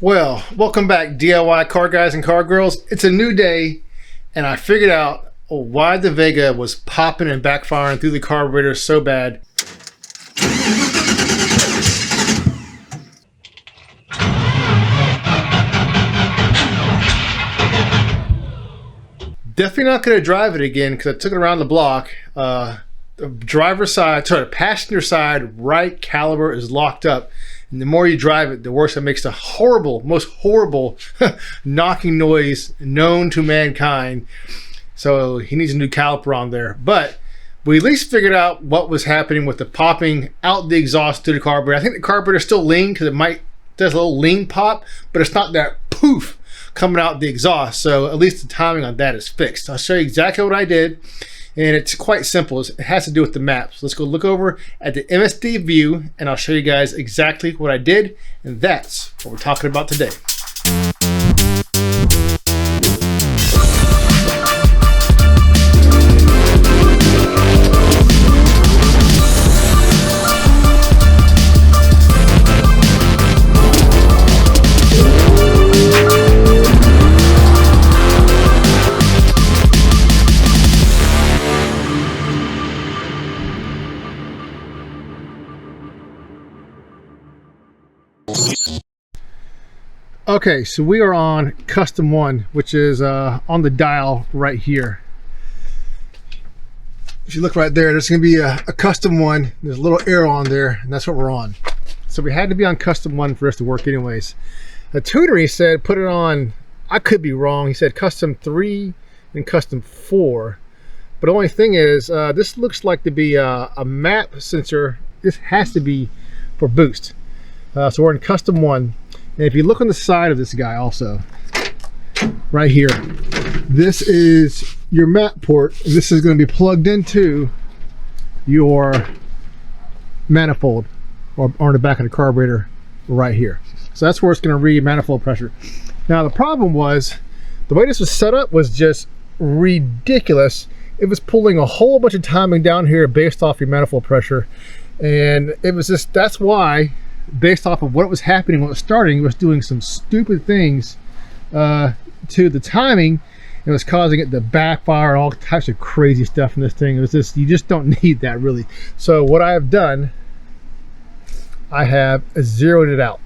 Well, welcome back, DIY car guys and car girls. It's a new day, and I figured out why the Vega was popping and backfiring through the carburetor so bad. Definitely not going to drive it again because I took it around the block. The driver's side, sorry, the passenger side right caliper is locked up. And the more you drive it, the worse it makes the horrible, most horrible knocking noise known to mankind. So he needs a new caliper on there. But we at least figured out what was happening with the popping out the exhaust to the carburetor. I think the carburetor is still lean because it does a little lean pop, but it's not that poof coming out the exhaust. So at least the timing on that is fixed. I'll show you exactly what I did. And it's quite simple. It has to do with the maps. Let's go look over at the MSD view and I'll show you guys exactly what I did. And that's what we're talking about today. Okay, so we are on custom 1, which is on the dial right here. If you look right there, there's going to be a custom 1. There's a little arrow on there, and that's what we're on. So we had to be on custom 1 for us to work anyways. The tuner, he said, put it on, I could be wrong, he said custom 3 and custom 4. But the only thing is, this looks like to be a map sensor. This has to be for boost. So we're in custom 1. And if you look on the side of this guy also, right here, this is your map port. And this is going to be plugged into your manifold or on the back of the carburetor right here. So that's where it's going to read manifold pressure. Now the problem was, the way this was set up was just ridiculous. It was pulling a whole bunch of timing down here based off your manifold pressure. And it was just, that's why, based off of what was happening when it was starting, it was doing some stupid things to the timing. It was causing it to backfire and all types of crazy stuff in this thing. It was just, you just don't need that really. So what I have done, I have zeroed it out.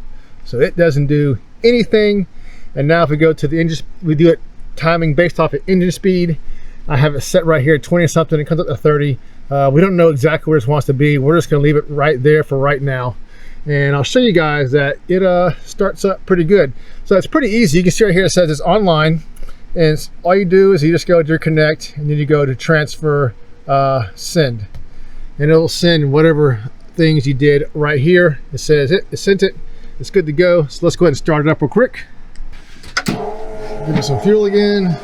So it doesn't do anything. And now if we go to the engine, we do it timing based off of engine speed. I have it set right here at 20 something, it comes up to 30. We don't know exactly where it wants to be. We're just gonna leave it right there for right now. And I'll show you guys that it starts up pretty good. So it's pretty easy. You can see right here it says it's online, and all you do is you just go to your connect and then you go to transfer, send, and it'll send whatever things you did right here. It says it sent it, it's good to go. So let's go ahead and start it up real quick. Give it some fuel again.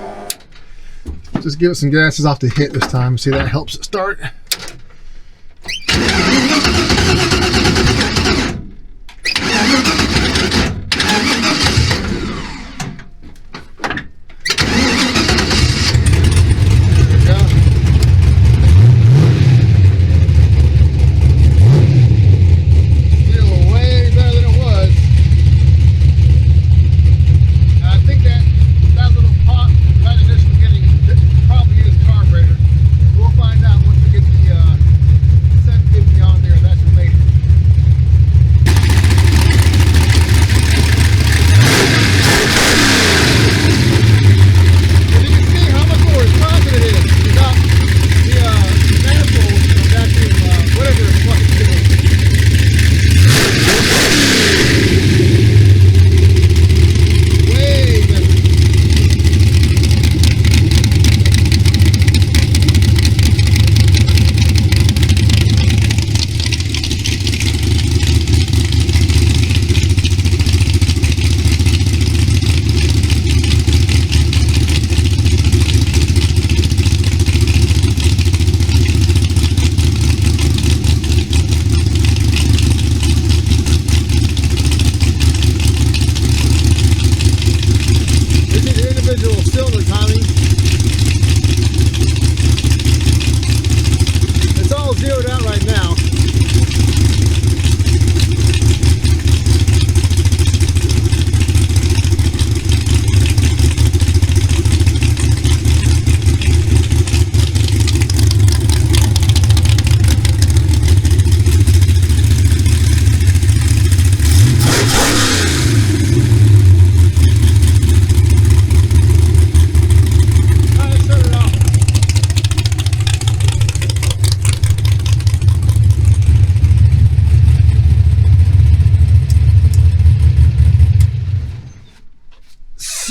Just give it some gases off the hit this time. See, that helps it start. Probably use carburetor. We'll find out once we get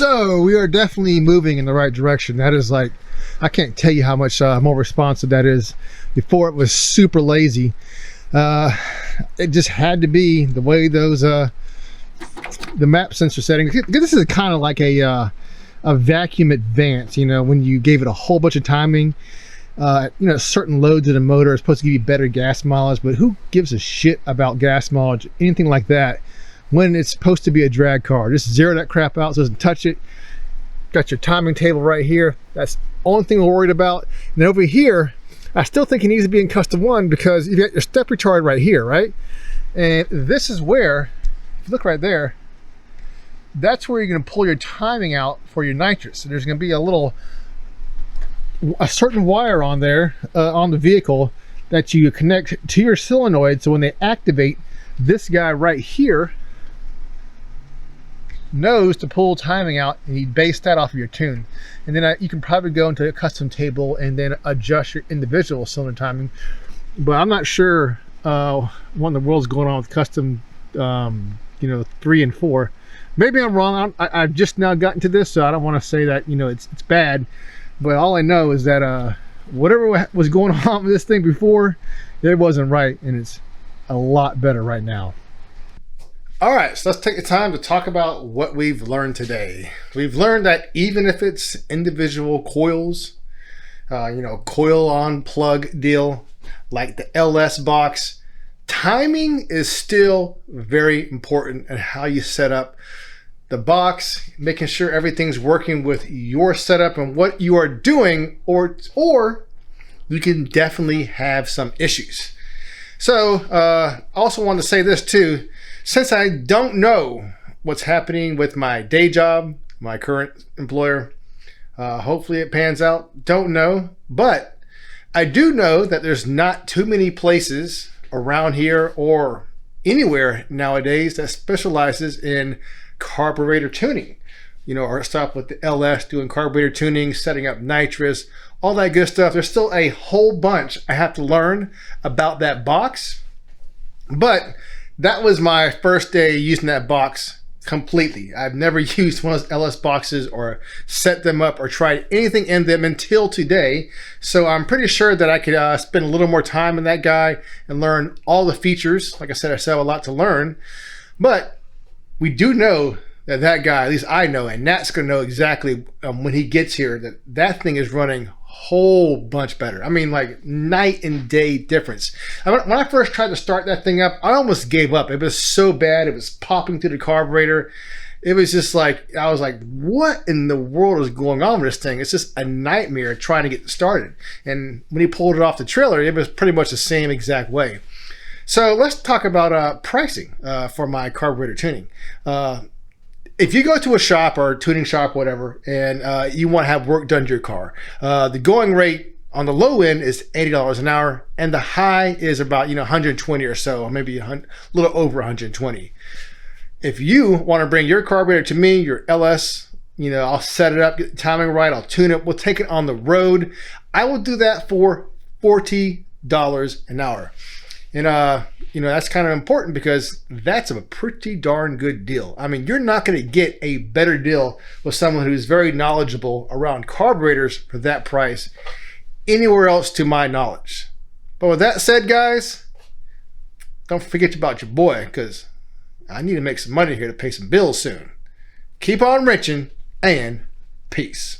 So we are definitely moving in the right direction. That is like, I can't tell you how much more responsive that is. Before it was super lazy. It just had to be the way those the map sensor settings. This is kind of like a vacuum advance, you know, when you gave it a whole bunch of timing. You know, certain loads of the motor are supposed to give you better gas mileage, but who gives a shit about gas mileage, anything like that, when it's supposed to be a drag car? Just zero that crap out so it doesn't touch it. Got your timing table right here. That's the only thing we're worried about. And then over here, I still think it needs to be in custom one, because you've got your step retard right here, right? And this is where, if you look right there, that's where you're gonna pull your timing out for your nitrous. So there's gonna be a certain wire on there, on the vehicle, that you connect to your solenoid. So when they activate, this guy right here knows to pull timing out, and you base that off of your tune. And then you can probably go into a custom table and then adjust your individual cylinder timing. But I'm not sure what in the world's going on with custom, you know, 3 and 4. Maybe I'm wrong. I've just now gotten to this, so I don't want to say that, you know, it's bad. But all I know is that whatever was going on with this thing before, it wasn't right, and it's a lot better right now. All right, so let's take the time to talk about what we've learned today. We've learned that even if it's individual coils, you know, coil on plug deal, like the LS box, timing is still very important in how you set up the box, making sure everything's working with your setup and what you are doing, or you can definitely have some issues. So I also want to say this too. Since I don't know what's happening with my day job, my current employer, hopefully it pans out. Don't know, but I do know that there's not too many places around here or anywhere nowadays that specializes in carburetor tuning. You know, or stop with the LS doing carburetor tuning, setting up nitrous, all that good stuff. There's still a whole bunch I have to learn about that box, but that was my first day using that box completely. I've never used one of those LS boxes or set them up or tried anything in them until today. So I'm pretty sure that I could spend a little more time in that guy and learn all the features. Like I said, I still have a lot to learn, but we do know that that guy, at least I know, and Nat's gonna know exactly when he gets here, that that thing is running whole bunch better. I mean, like night and day difference. When I first tried to start that thing up, I almost gave up. It was so bad. It was popping through the carburetor. It was just like, I was like, what in the world is going on with this thing? It's just a nightmare trying to get started. And when he pulled it off the trailer, it was pretty much the same exact way. So let's talk about pricing for my carburetor tuning. If you go to a shop or a tuning shop, whatever, and you want to have work done to your car, the going rate on the low end is $80 an hour, and the high is about 120 or so, or maybe a little over 120. If you want to bring your carburetor to me, your LS, I'll set it up, get the timing right, I'll tune it, we'll take it on the road. I will do that for $40 an hour. And that's kind of important because that's a pretty darn good deal. I mean, you're not going to get a better deal with someone who's very knowledgeable around carburetors for that price anywhere else to my knowledge. But with that said, guys, don't forget about your boy, because I need to make some money here to pay some bills soon. Keep on wrenching, and peace.